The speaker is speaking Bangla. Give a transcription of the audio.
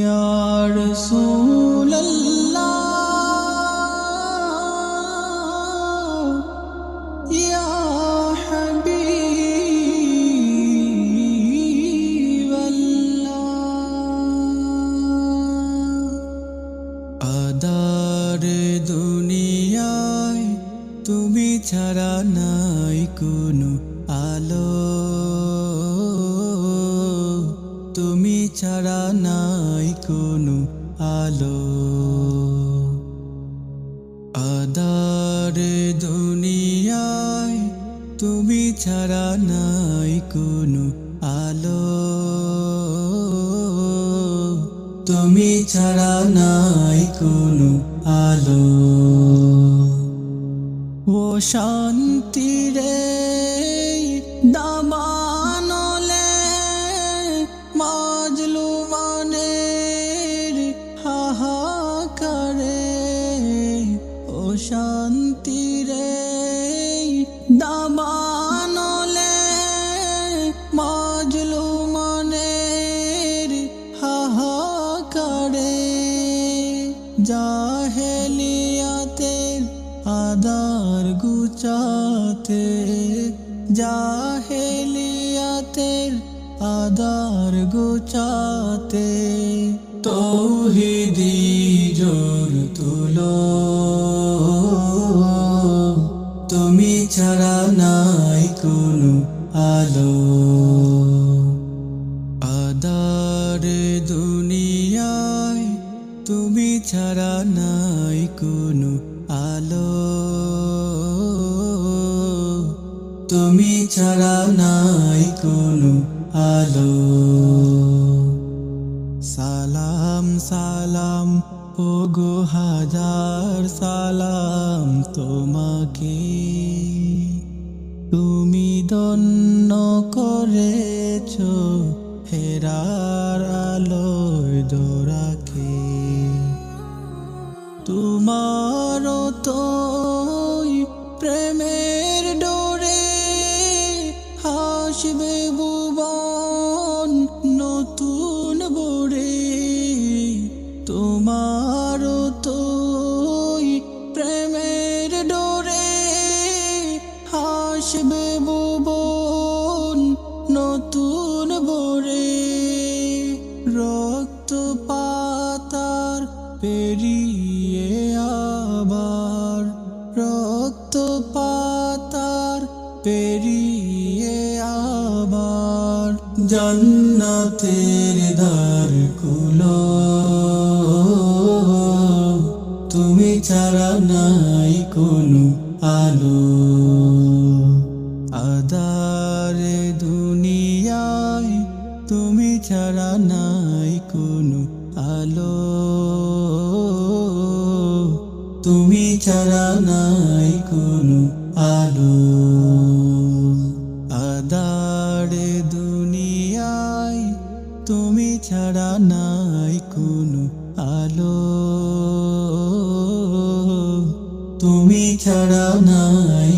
ইয়া রাসূলাল্লাহ ইয়া হাবিবাল্লাহ। আদার দুনিয়ায় তুমি ছাড়া নাই কোনো আলো, তুমি ছাড়া নাই কোনো আলো। আদার দুনিয়ায় তুমি ছাড়া নাই কোনো আলো, তুমি ছাড়া নাই কোনো আলো। ও শান্তি রে দামানলে মাজলুমানের হাহাকারে, ও শান্তি রে দামানলে মাজলুমানের হাহাকারে। জাহেলিয়াতের আদার গুচাতে, জাহেলিয়াতের আদার গুচাতে তৌহিদি জোর তুলো, তুমি ছাড়া নাই কোনো আলো। আদার দুনিয়ায় তুমি ছাড়া নাই কোনো আলো, তুমি ছাড়া নাই কোনো আলো। সালাম সালাম ওগো হাজার সালাম তোমাকে, তুমি ধন্য করেছো হেরার আলোয় দোরাকে। তোমার তো প্রেমের ডোরে হাসবে ভুবন নতুন বরে, তোমার তো প্রেমের ডোরে হাসবে ভুবন নতুন বরে। রক্ত পাতার পেরিয়ে আবার, রক্ত পাতার পেরিয়ে আবার জান্নাতের দ্বার খুলো, তুমি ছাড়া নাই কোনো আলো। আদার দুনিয়ায় তুমি ছাড়া নাই কোনো আলো, তুমি ছাড়া নাই কোনো আলো। আদার দুনিয়ায় তুমি ছাড়া নাই কোনো আলো, তুমি ছাড়া নাই